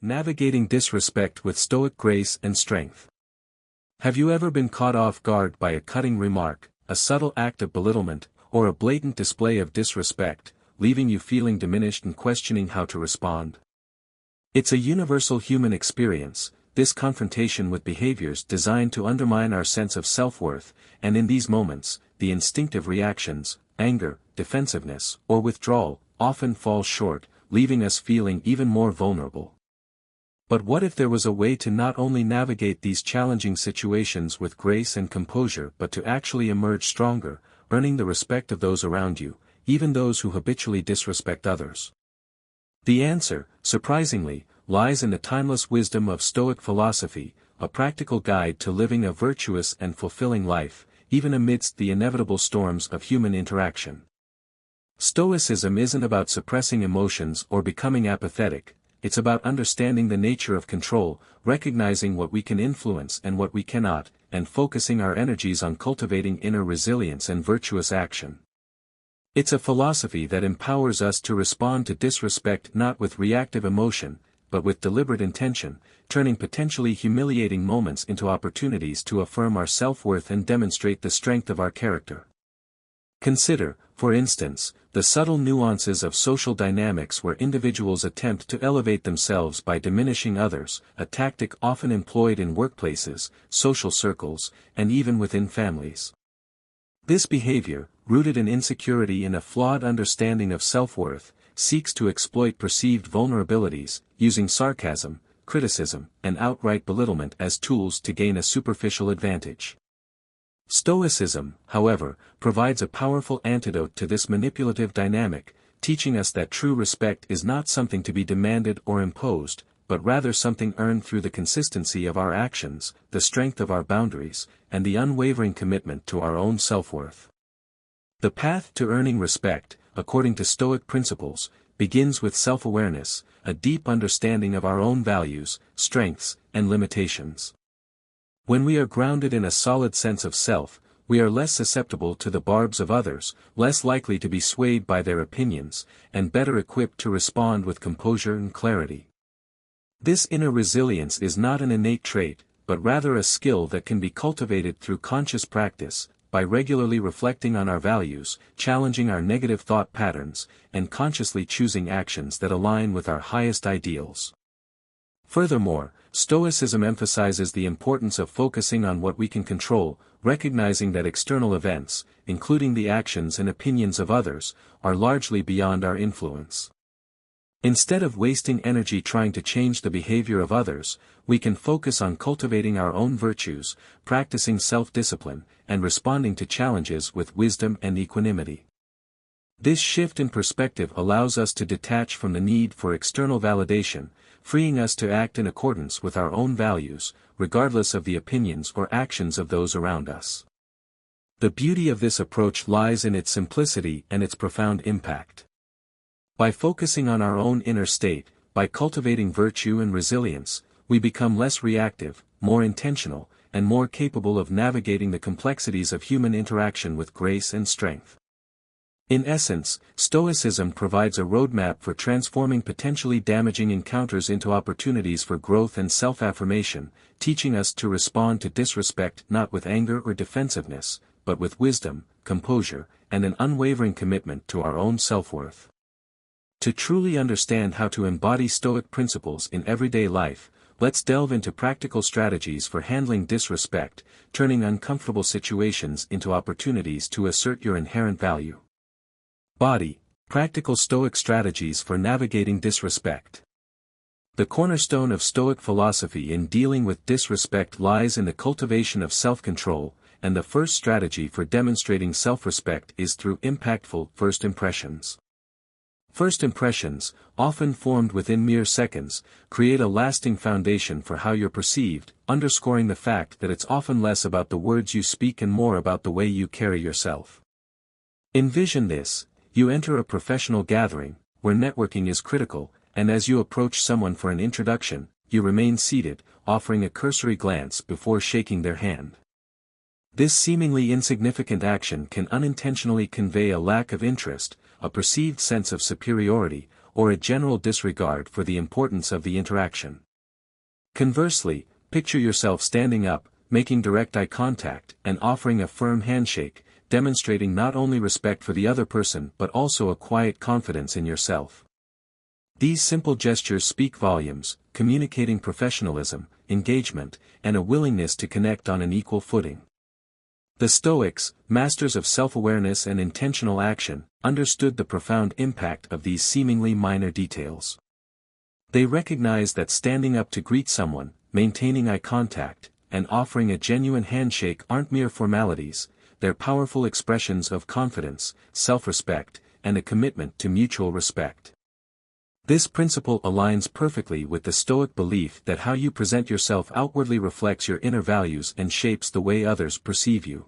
Navigating disrespect with stoic grace and strength. Have you ever been caught off guard by a cutting remark, a subtle act of belittlement, or a blatant display of disrespect, leaving you feeling diminished and questioning how to respond? It's a universal human experience, this confrontation with behaviors designed to undermine our sense of self-worth, and in these moments, the instinctive reactions, anger, defensiveness, or withdrawal, often fall short, leaving us feeling even more vulnerable. But what if there was a way to not only navigate these challenging situations with grace and composure but to actually emerge stronger, earning the respect of those around you, even those who habitually disrespect others? The answer, surprisingly, lies in the timeless wisdom of Stoic philosophy, a practical guide to living a virtuous and fulfilling life, even amidst the inevitable storms of human interaction. Stoicism isn't about suppressing emotions or becoming apathetic. It's about understanding the nature of control, recognizing what we can influence and what we cannot, and focusing our energies on cultivating inner resilience and virtuous action. It's a philosophy that empowers us to respond to disrespect not with reactive emotion, but with deliberate intention, turning potentially humiliating moments into opportunities to affirm our self-worth and demonstrate the strength of our character. Consider, for instance, the subtle nuances of social dynamics where individuals attempt to elevate themselves by diminishing others, a tactic often employed in workplaces, social circles, and even within families. This behavior, rooted in insecurity and a flawed understanding of self-worth, seeks to exploit perceived vulnerabilities, using sarcasm, criticism, and outright belittlement as tools to gain a superficial advantage. Stoicism, however, provides a powerful antidote to this manipulative dynamic, teaching us that true respect is not something to be demanded or imposed, but rather something earned through the consistency of our actions, the strength of our boundaries, and the unwavering commitment to our own self-worth. The path to earning respect, according to Stoic principles, begins with self-awareness, a deep understanding of our own values, strengths, and limitations. When we are grounded in a solid sense of self, we are less susceptible to the barbs of others, less likely to be swayed by their opinions, and better equipped to respond with composure and clarity. This inner resilience is not an innate trait, but rather a skill that can be cultivated through conscious practice, by regularly reflecting on our values, challenging our negative thought patterns, and consciously choosing actions that align with our highest ideals. Furthermore, Stoicism emphasizes the importance of focusing on what we can control, recognizing that external events, including the actions and opinions of others, are largely beyond our influence. Instead of wasting energy trying to change the behavior of others, we can focus on cultivating our own virtues, practicing self-discipline, and responding to challenges with wisdom and equanimity. This shift in perspective allows us to detach from the need for external validation, freeing us to act in accordance with our own values, regardless of the opinions or actions of those around us. The beauty of this approach lies in its simplicity and its profound impact. By focusing on our own inner state, by cultivating virtue and resilience, we become less reactive, more intentional, and more capable of navigating the complexities of human interaction with grace and strength. In essence, Stoicism provides a roadmap for transforming potentially damaging encounters into opportunities for growth and self-affirmation, teaching us to respond to disrespect not with anger or defensiveness, but with wisdom, composure, and an unwavering commitment to our own self-worth. To truly understand how to embody Stoic principles in everyday life, let's delve into practical strategies for handling disrespect, turning uncomfortable situations into opportunities to assert your inherent value. Practical Stoic strategies for navigating disrespect. The cornerstone of Stoic philosophy in dealing with disrespect lies in the cultivation of self-control, and the first strategy for demonstrating self-respect is through impactful first impressions. First impressions, often formed within mere seconds, create a lasting foundation for how you're perceived, underscoring the fact that it's often less about the words you speak and more about the way you carry yourself. Envision this: you enter a professional gathering, where networking is critical, and as you approach someone for an introduction, you remain seated, offering a cursory glance before shaking their hand. This seemingly insignificant action can unintentionally convey a lack of interest, a perceived sense of superiority, or a general disregard for the importance of the interaction. Conversely, picture yourself standing up, making direct eye contact, and offering a firm handshake, demonstrating not only respect for the other person but also a quiet confidence in yourself. These simple gestures speak volumes, communicating professionalism, engagement, and a willingness to connect on an equal footing. The Stoics, masters of self-awareness and intentional action, understood the profound impact of these seemingly minor details. They recognized that standing up to greet someone, maintaining eye contact, and offering a genuine handshake aren't mere formalities, they're powerful expressions of confidence, self-respect, and a commitment to mutual respect. This principle aligns perfectly with the Stoic belief that how you present yourself outwardly reflects your inner values and shapes the way others perceive you.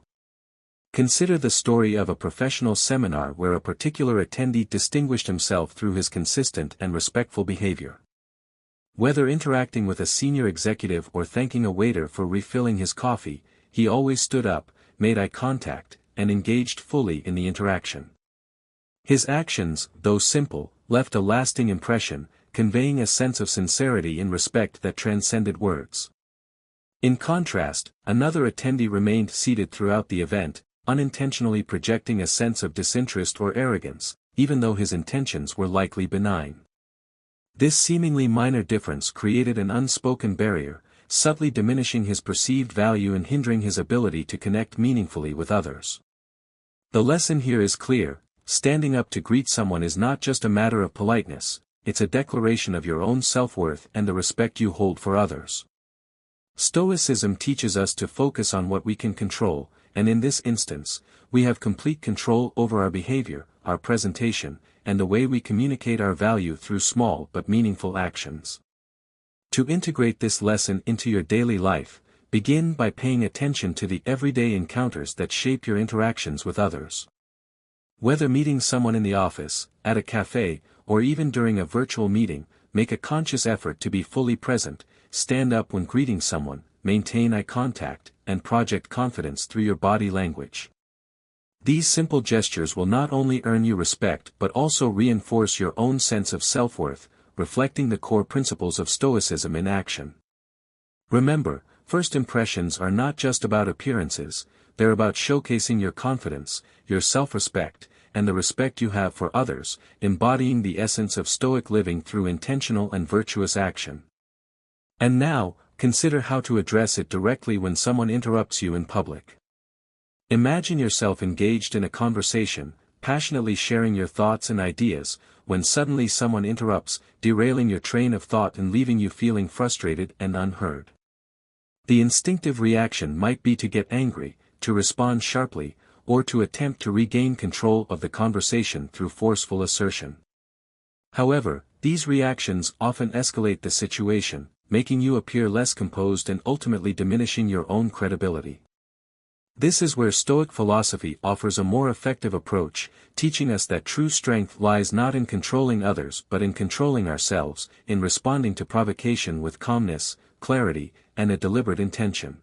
Consider the story of a professional seminar where a particular attendee distinguished himself through his consistent and respectful behavior. Whether interacting with a senior executive or thanking a waiter for refilling his coffee, he always stood up, made eye contact, and engaged fully in the interaction. His actions, though simple, left a lasting impression, conveying a sense of sincerity and respect that transcended words. In contrast, another attendee remained seated throughout the event, unintentionally projecting a sense of disinterest or arrogance, even though his intentions were likely benign. This seemingly minor difference created an unspoken barrier, subtly diminishing his perceived value and hindering his ability to connect meaningfully with others. The lesson here is clear: standing up to greet someone is not just a matter of politeness, it's a declaration of your own self-worth and the respect you hold for others. Stoicism teaches us to focus on what we can control, and in this instance, we have complete control over our behavior, our presentation, and the way we communicate our value through small but meaningful actions. To integrate this lesson into your daily life, begin by paying attention to the everyday encounters that shape your interactions with others. Whether meeting someone in the office, at a cafe, or even during a virtual meeting, make a conscious effort to be fully present, stand up when greeting someone, maintain eye contact, and project confidence through your body language. These simple gestures will not only earn you respect but also reinforce your own sense of self-worth, reflecting the core principles of Stoicism in action. Remember, first impressions are not just about appearances, they're about showcasing your confidence, your self-respect, and the respect you have for others, embodying the essence of Stoic living through intentional and virtuous action. And now, consider how to address it directly when someone interrupts you in public. Imagine yourself engaged in a conversation, passionately sharing your thoughts and ideas, when suddenly someone interrupts, derailing your train of thought and leaving you feeling frustrated and unheard. The instinctive reaction might be to get angry, to respond sharply, or to attempt to regain control of the conversation through forceful assertion. However, these reactions often escalate the situation, making you appear less composed and ultimately diminishing your own credibility. This is where Stoic philosophy offers a more effective approach, teaching us that true strength lies not in controlling others but in controlling ourselves, in responding to provocation with calmness, clarity, and a deliberate intention.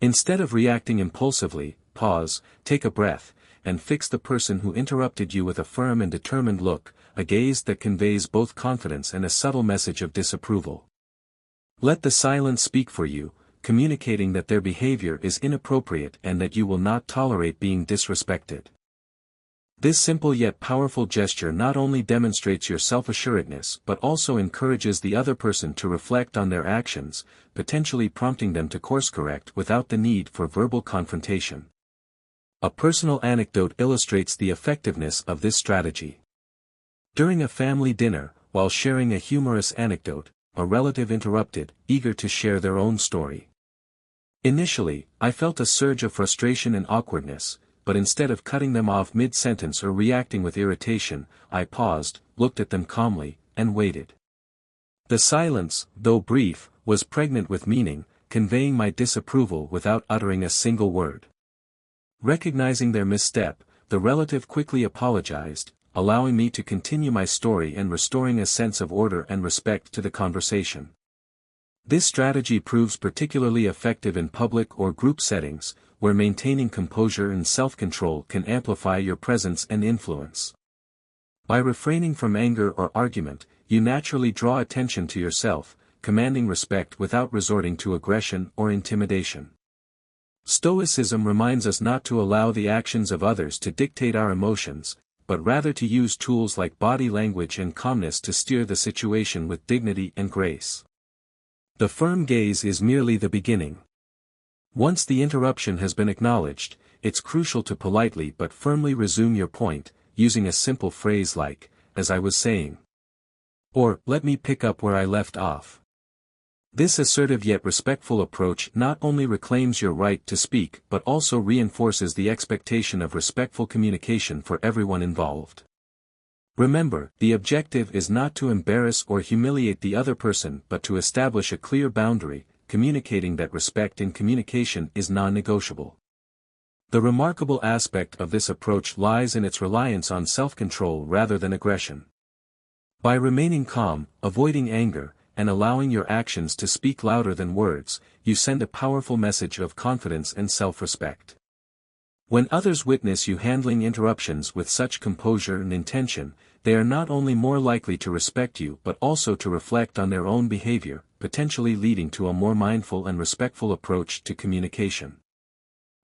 Instead of reacting impulsively, pause, take a breath, and fix the person who interrupted you with a firm and determined look, a gaze that conveys both confidence and a subtle message of disapproval. Let the silence speak for you, communicating that their behavior is inappropriate and that you will not tolerate being disrespected. This simple yet powerful gesture not only demonstrates your self-assuredness but also encourages the other person to reflect on their actions, potentially prompting them to course-correct without the need for verbal confrontation. A personal anecdote illustrates the effectiveness of this strategy. During a family dinner, while sharing a humorous anecdote, a relative interrupted, eager to share their own story. Initially, I felt a surge of frustration and awkwardness, but instead of cutting them off mid-sentence or reacting with irritation, I paused, looked at them calmly, and waited. The silence, though brief, was pregnant with meaning, conveying my disapproval without uttering a single word. Recognizing their misstep, the relative quickly apologized, allowing me to continue my story and restoring a sense of order and respect to the conversation. This strategy proves particularly effective in public or group settings, where maintaining composure and self-control can amplify your presence and influence. By refraining from anger or argument, you naturally draw attention to yourself, commanding respect without resorting to aggression or intimidation. Stoicism reminds us not to allow the actions of others to dictate our emotions, but rather to use tools like body language and calmness to steer the situation with dignity and grace. The firm gaze is merely the beginning. Once the interruption has been acknowledged, it's crucial to politely but firmly resume your point, using a simple phrase like, "as I was saying," or "let me pick up where I left off." This assertive yet respectful approach not only reclaims your right to speak but also reinforces the expectation of respectful communication for everyone involved. Remember, the objective is not to embarrass or humiliate the other person but to establish a clear boundary, communicating that respect in communication is non-negotiable. The remarkable aspect of this approach lies in its reliance on self-control rather than aggression. By remaining calm, avoiding anger, and allowing your actions to speak louder than words, you send a powerful message of confidence and self-respect. When others witness you handling interruptions with such composure and intention, they are not only more likely to respect you but also to reflect on their own behavior, potentially leading to a more mindful and respectful approach to communication.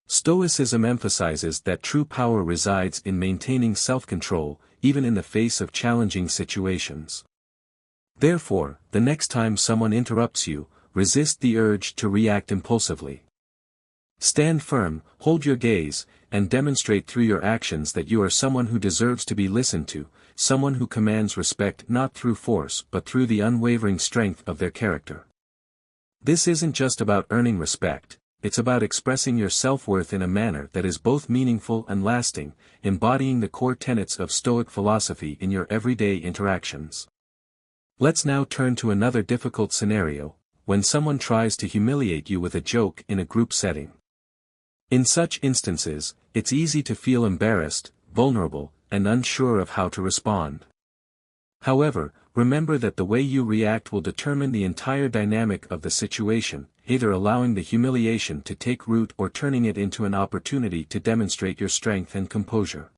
Stoicism emphasizes that true power resides in maintaining self-control, even in the face of challenging situations. Therefore, the next time someone interrupts you, resist the urge to react impulsively. Stand firm, hold your gaze, and demonstrate through your actions that you are someone who deserves to be listened to, someone who commands respect not through force but through the unwavering strength of their character. This isn't just about earning respect, it's about expressing your self-worth in a manner that is both meaningful and lasting, embodying the core tenets of Stoic philosophy in your everyday interactions. Let's now turn to another difficult scenario, when someone tries to humiliate you with a joke in a group setting. In such instances, it's easy to feel embarrassed, vulnerable, and unsure of how to respond. However, remember that the way you react will determine the entire dynamic of the situation, either allowing the humiliation to take root or turning it into an opportunity to demonstrate your strength and composure.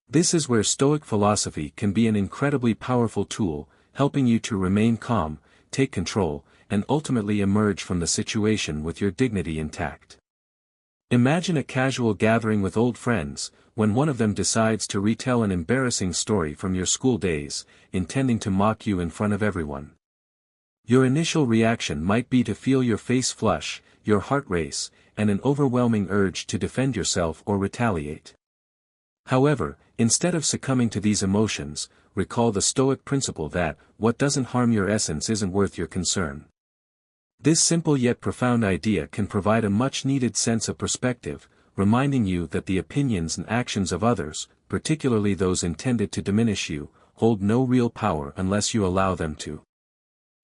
This is where Stoic philosophy can be an incredibly powerful tool, helping you to remain calm, take control, and ultimately emerge from the situation with your dignity intact. Imagine a casual gathering with old friends, when one of them decides to retell an embarrassing story from your school days, intending to mock you in front of everyone. Your initial reaction might be to feel your face flush, your heart race, and an overwhelming urge to defend yourself or retaliate. However, instead of succumbing to these emotions, recall the Stoic principle that, what doesn't harm your essence isn't worth your concern. This simple yet profound idea can provide a much-needed sense of perspective, reminding you that the opinions and actions of others, particularly those intended to diminish you, hold no real power unless you allow them to.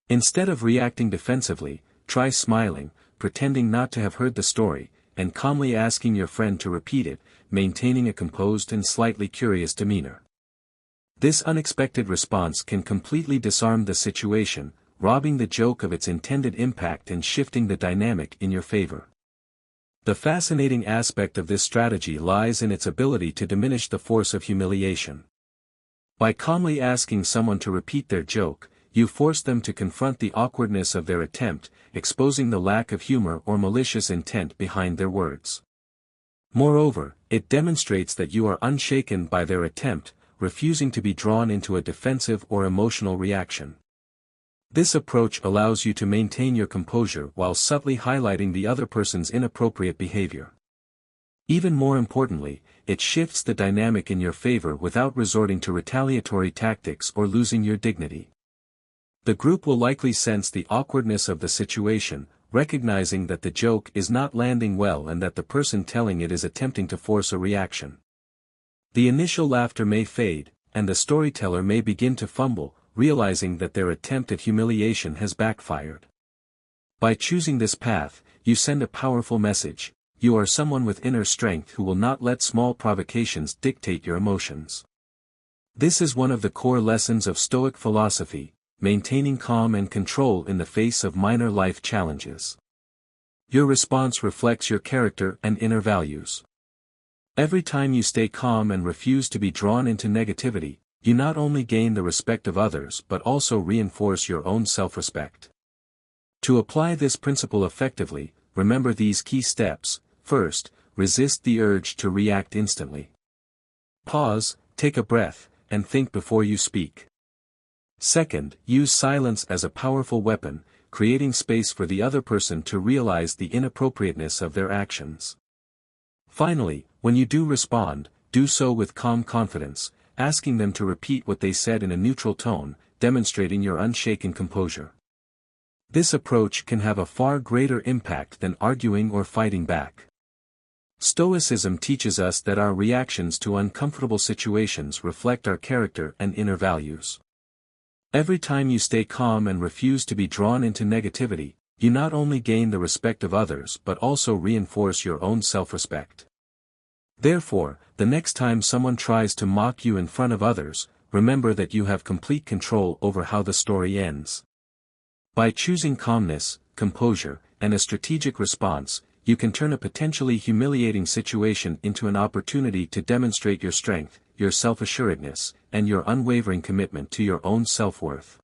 Instead of reacting defensively, try smiling, pretending not to have heard the story, and calmly asking your friend to repeat it, maintaining a composed and slightly curious demeanor. This unexpected response can completely disarm the situation, robbing the joke of its intended impact and shifting the dynamic in your favor. The fascinating aspect of this strategy lies in its ability to diminish the force of humiliation. By calmly asking someone to repeat their joke, you force them to confront the awkwardness of their attempt, exposing the lack of humor or malicious intent behind their words. Moreover, it demonstrates that you are unshaken by their attempt, refusing to be drawn into a defensive or emotional reaction. This approach allows you to maintain your composure while subtly highlighting the other person's inappropriate behavior. Even more importantly, it shifts the dynamic in your favor without resorting to retaliatory tactics or losing your dignity. The group will likely sense the awkwardness of the situation, recognizing that the joke is not landing well and that the person telling it is attempting to force a reaction. The initial laughter may fade, and the storyteller may begin to fumble, realizing that their attempt at humiliation has backfired. By choosing this path, you send a powerful message: you are someone with inner strength who will not let small provocations dictate your emotions. This is one of the core lessons of Stoic philosophy, maintaining calm and control in the face of minor life challenges. Your response reflects your character and inner values. Every time you stay calm and refuse to be drawn into negativity, you not only gain the respect of others but also reinforce your own self-respect. To apply this principle effectively, remember these key steps. First, resist the urge to react instantly. Pause, take a breath, and think before you speak. Second, use silence as a powerful weapon, creating space for the other person to realize the inappropriateness of their actions. Finally, when you do respond, do so with calm confidence, asking them to repeat what they said in a neutral tone, demonstrating your unshaken composure. This approach can have a far greater impact than arguing or fighting back. Stoicism teaches us that our reactions to uncomfortable situations reflect our character and inner values. Every time you stay calm and refuse to be drawn into negativity, you not only gain the respect of others but also reinforce your own self-respect. Therefore, the next time someone tries to mock you in front of others, remember that you have complete control over how the story ends. By choosing calmness, composure, and a strategic response, you can turn a potentially humiliating situation into an opportunity to demonstrate your strength, your self-assuredness, and your unwavering commitment to your own self-worth.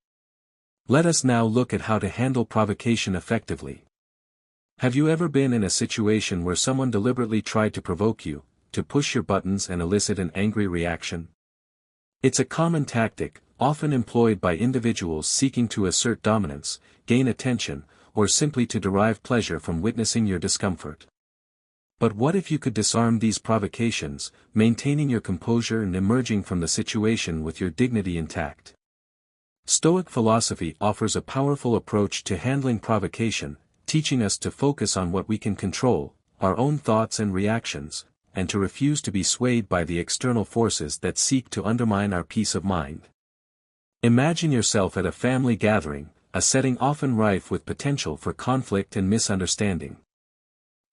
Let us now look at how to handle provocation effectively. Have you ever been in a situation where someone deliberately tried to provoke you, to push your buttons and elicit an angry reaction? It's a common tactic, often employed by individuals seeking to assert dominance, gain attention, or simply to derive pleasure from witnessing your discomfort. But what if you could disarm these provocations, maintaining your composure and emerging from the situation with your dignity intact? Stoic philosophy offers a powerful approach to handling provocation, teaching us to focus on what we can control, our own thoughts and reactions, and to refuse to be swayed by the external forces that seek to undermine our peace of mind. Imagine yourself at a family gathering, a setting often rife with potential for conflict and misunderstanding.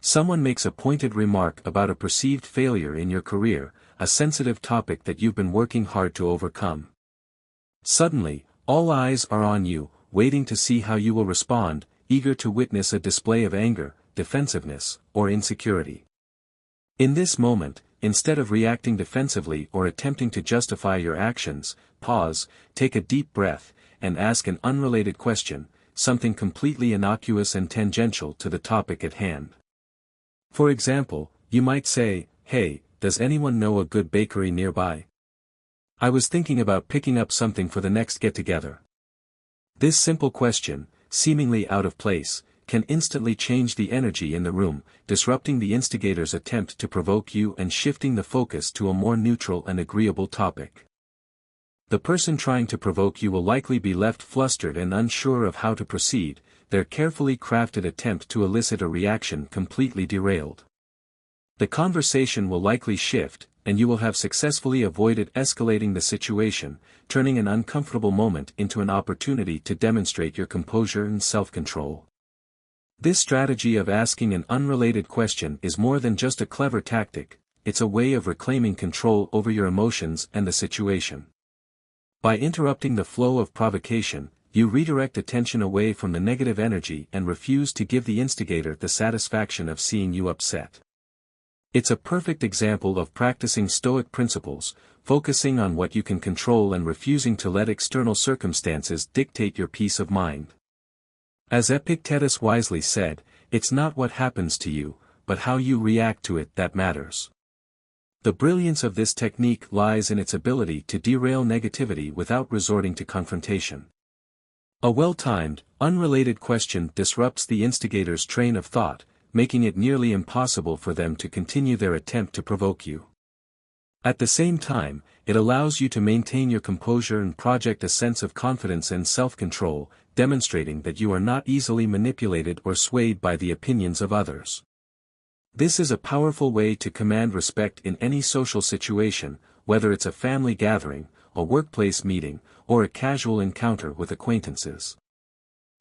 Someone makes a pointed remark about a perceived failure in your career, a sensitive topic that you've been working hard to overcome. Suddenly, all eyes are on you, waiting to see how you will respond, eager to witness a display of anger, defensiveness, or insecurity. In this moment, instead of reacting defensively or attempting to justify your actions, pause, take a deep breath, and ask an unrelated question, something completely innocuous and tangential to the topic at hand. For example, you might say, "Hey, does anyone know a good bakery nearby? I was thinking about picking up something for the next get-together." This simple question, seemingly out of place, can instantly change the energy in the room, disrupting the instigator's attempt to provoke you and shifting the focus to a more neutral and agreeable topic. The person trying to provoke you will likely be left flustered and unsure of how to proceed, their carefully crafted attempt to elicit a reaction completely derailed. The conversation will likely shift, and you will have successfully avoided escalating the situation, turning an uncomfortable moment into an opportunity to demonstrate your composure and self-control. This strategy of asking an unrelated question is more than just a clever tactic, it's a way of reclaiming control over your emotions and the situation. By interrupting the flow of provocation, you redirect attention away from the negative energy and refuse to give the instigator the satisfaction of seeing you upset. It's a perfect example of practicing Stoic principles, focusing on what you can control and refusing to let external circumstances dictate your peace of mind. As Epictetus wisely said, it's not what happens to you, but how you react to it that matters. The brilliance of this technique lies in its ability to derail negativity without resorting to confrontation. A well-timed, unrelated question disrupts the instigator's train of thought, making it nearly impossible for them to continue their attempt to provoke you. At the same time, it allows you to maintain your composure and project a sense of confidence and self-control, demonstrating that you are not easily manipulated or swayed by the opinions of others. This is a powerful way to command respect in any social situation, whether it's a family gathering, a workplace meeting, or a casual encounter with acquaintances.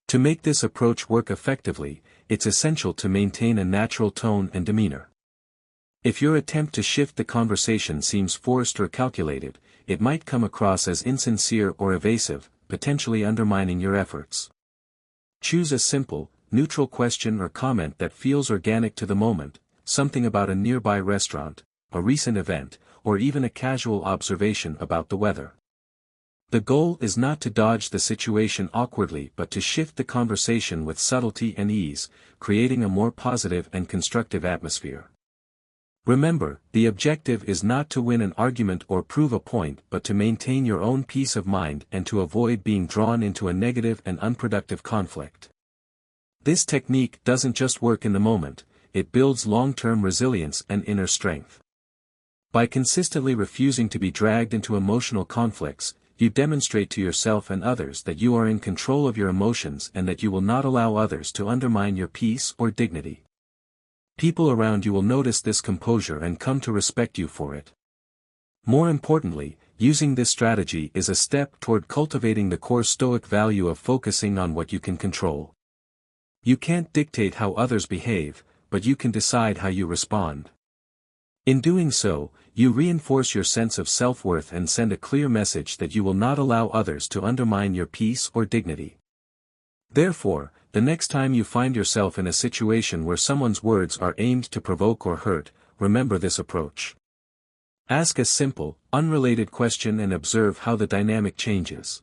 To make this approach work effectively, it's essential to maintain a natural tone and demeanor. If your attempt to shift the conversation seems forced or calculated, it might come across as insincere or evasive, potentially undermining your efforts. Choose a simple, neutral question or comment that feels organic to the moment, something about a nearby restaurant, a recent event, or even a casual observation about the weather. The goal is not to dodge the situation awkwardly but to shift the conversation with subtlety and ease, creating a more positive and constructive atmosphere. Remember, the objective is not to win an argument or prove a point but to maintain your own peace of mind and to avoid being drawn into a negative and unproductive conflict. This technique doesn't just work in the moment, it builds long-term resilience and inner strength. By consistently refusing to be dragged into emotional conflicts, you demonstrate to yourself and others that you are in control of your emotions and that you will not allow others to undermine your peace or dignity. People around you will notice this composure and come to respect you for it. More importantly, using this strategy is a step toward cultivating the core Stoic value of focusing on what you can control. You can't dictate how others behave, but you can decide how you respond. In doing so, you reinforce your sense of self-worth and send a clear message that you will not allow others to undermine your peace or dignity. Therefore, the next time you find yourself in a situation where someone's words are aimed to provoke or hurt, remember this approach. Ask a simple, unrelated question and observe how the dynamic changes.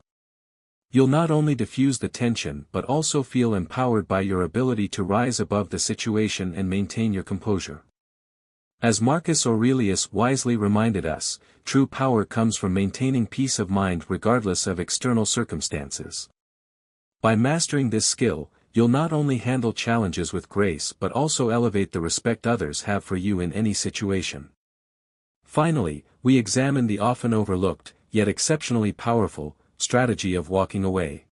You'll not only diffuse the tension but also feel empowered by your ability to rise above the situation and maintain your composure. As Marcus Aurelius wisely reminded us, true power comes from maintaining peace of mind regardless of external circumstances. By mastering this skill, you'll not only handle challenges with grace but also elevate the respect others have for you in any situation. Finally, we examine the often overlooked, yet exceptionally powerful, strategy of walking away.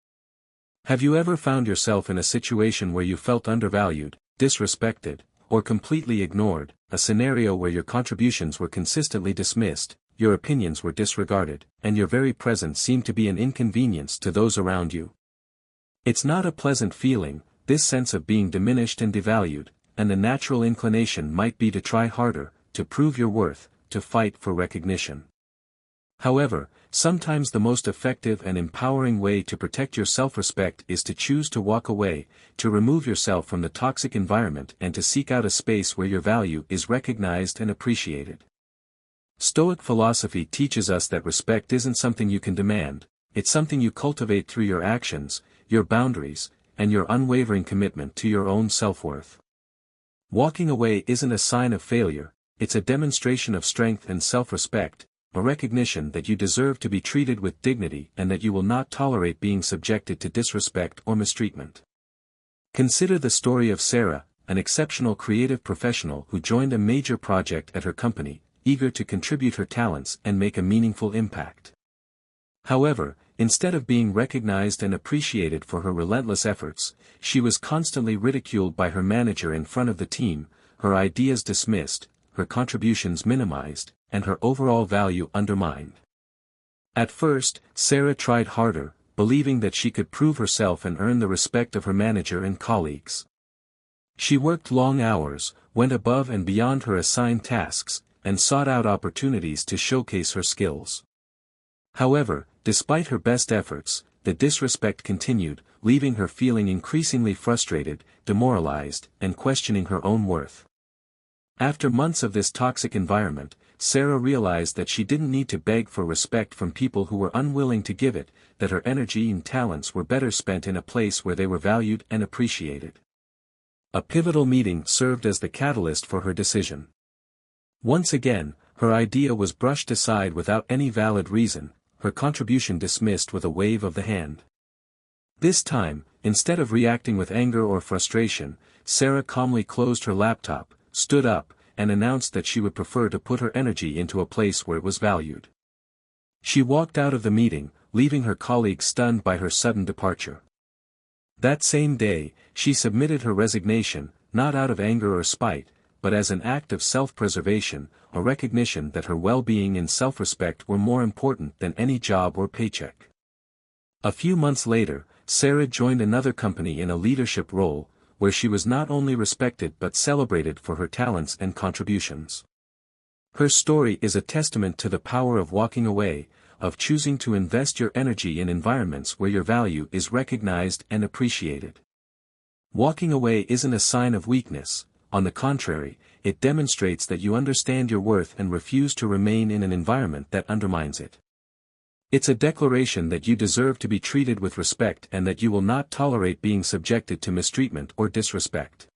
Have you ever found yourself in a situation where you felt undervalued, disrespected, or completely ignored, a scenario where your contributions were consistently dismissed, your opinions were disregarded, and your very presence seemed to be an inconvenience to those around you? It's not a pleasant feeling, this sense of being diminished and devalued, and the natural inclination might be to try harder, to prove your worth, to fight for recognition. However, sometimes the most effective and empowering way to protect your self-respect is to choose to walk away, to remove yourself from the toxic environment and to seek out a space where your value is recognized and appreciated. Stoic philosophy teaches us that respect isn't something you can demand, it's something you cultivate through your actions, your boundaries, and your unwavering commitment to your own self-worth. Walking away isn't a sign of failure, it's a demonstration of strength and self-respect, a recognition that you deserve to be treated with dignity and that you will not tolerate being subjected to disrespect or mistreatment. Consider the story of Sarah, an exceptional creative professional who joined a major project at her company, eager to contribute her talents and make a meaningful impact. However, instead of being recognized and appreciated for her relentless efforts, she was constantly ridiculed by her manager in front of the team, her ideas dismissed, her contributions minimized, and her overall value undermined. At first, Sarah tried harder, believing that she could prove herself and earn the respect of her manager and colleagues. She worked long hours, went above and beyond her assigned tasks, and sought out opportunities to showcase her skills. However, despite her best efforts, the disrespect continued, leaving her feeling increasingly frustrated, demoralized, and questioning her own worth. After months of this toxic environment, Sarah realized that she didn't need to beg for respect from people who were unwilling to give it, that her energy and talents were better spent in a place where they were valued and appreciated. A pivotal meeting served as the catalyst for her decision. Once again, her idea was brushed aside without any valid reason, her contribution dismissed with a wave of the hand. This time, instead of reacting with anger or frustration, Sarah calmly closed her laptop, stood up, and announced that she would prefer to put her energy into a place where it was valued. She walked out of the meeting, leaving her colleagues stunned by her sudden departure. That same day, she submitted her resignation, not out of anger or spite, but as an act of self-preservation, a recognition that her well-being and self-respect were more important than any job or paycheck. A few months later, Sarah joined another company in a leadership role, where she was not only respected but celebrated for her talents and contributions. Her story is a testament to the power of walking away, of choosing to invest your energy in environments where your value is recognized and appreciated. Walking away isn't a sign of weakness, on the contrary, it demonstrates that you understand your worth and refuse to remain in an environment that undermines it. It's a declaration that you deserve to be treated with respect and that you will not tolerate being subjected to mistreatment or disrespect.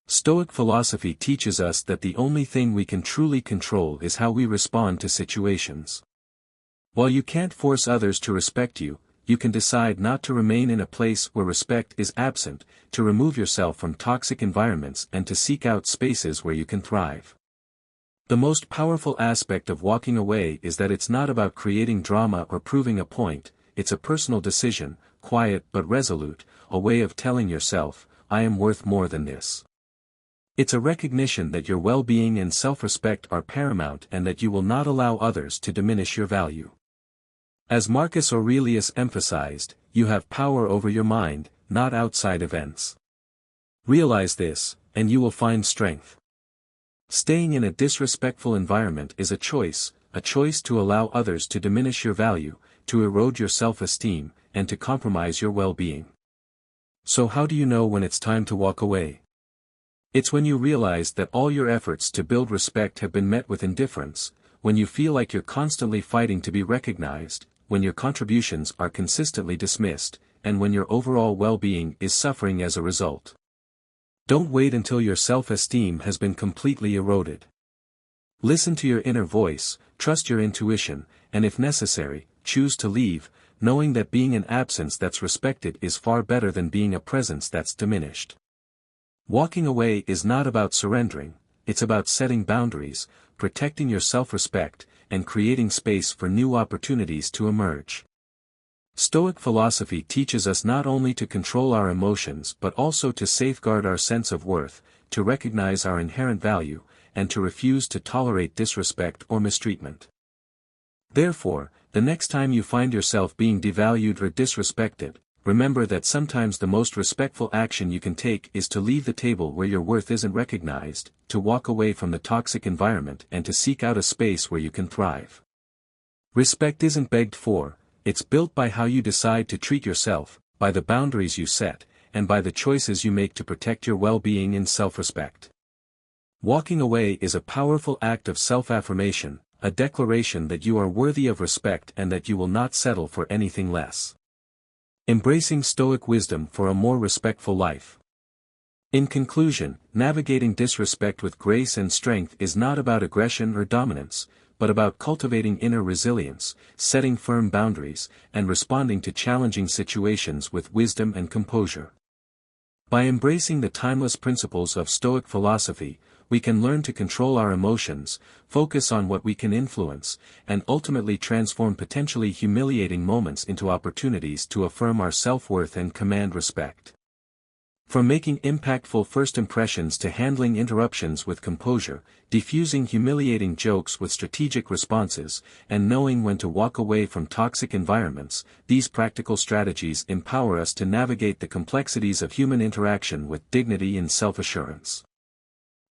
Stoic philosophy teaches us that the only thing we can truly control is how we respond to situations. While you can't force others to respect you, you can decide not to remain in a place where respect is absent, to remove yourself from toxic environments and to seek out spaces where you can thrive. The most powerful aspect of walking away is that it's not about creating drama or proving a point, it's a personal decision, quiet but resolute, a way of telling yourself, I am worth more than this. It's a recognition that your well-being and self-respect are paramount and that you will not allow others to diminish your value. As Marcus Aurelius emphasized, you have power over your mind, not outside events. Realize this, and you will find strength. Staying in a disrespectful environment is a choice to allow others to diminish your value, to erode your self-esteem, and to compromise your well-being. So how do you know when it's time to walk away? It's when you realize that all your efforts to build respect have been met with indifference, when you feel like you're constantly fighting to be recognized, when your contributions are consistently dismissed, and when your overall well-being is suffering as a result. Don't wait until your self-esteem has been completely eroded. Listen to your inner voice, trust your intuition, and if necessary, choose to leave, knowing that being an absence that's respected is far better than being a presence that's diminished. Walking away is not about surrendering, it's about setting boundaries, protecting your self-respect, and creating space for new opportunities to emerge. Stoic philosophy teaches us not only to control our emotions but also to safeguard our sense of worth, to recognize our inherent value, and to refuse to tolerate disrespect or mistreatment. Therefore, the next time you find yourself being devalued or disrespected, remember that sometimes the most respectful action you can take is to leave the table where your worth isn't recognized, to walk away from the toxic environment and to seek out a space where you can thrive. Respect isn't begged for, it's built by how you decide to treat yourself, by the boundaries you set, and by the choices you make to protect your well-being and self-respect. Walking away is a powerful act of self-affirmation, a declaration that you are worthy of respect and that you will not settle for anything less. Embracing Stoic wisdom for a more respectful life. In conclusion, navigating disrespect with grace and strength is not about aggression or dominance, but about cultivating inner resilience, setting firm boundaries, and responding to challenging situations with wisdom and composure. By embracing the timeless principles of Stoic philosophy, we can learn to control our emotions, focus on what we can influence, and ultimately transform potentially humiliating moments into opportunities to affirm our self-worth and command respect. From making impactful first impressions to handling interruptions with composure, diffusing humiliating jokes with strategic responses, and knowing when to walk away from toxic environments, these practical strategies empower us to navigate the complexities of human interaction with dignity and self-assurance.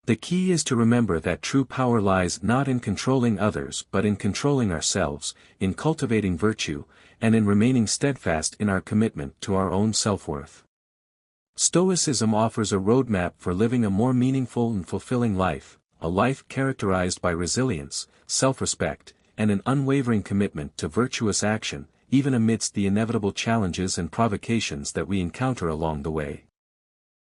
The key is to remember that true power lies not in controlling others but in controlling ourselves, in cultivating virtue, and in remaining steadfast in our commitment to our own self-worth. Stoicism offers a roadmap for living a more meaningful and fulfilling life, a life characterized by resilience, self-respect, and an unwavering commitment to virtuous action, even amidst the inevitable challenges and provocations that we encounter along the way.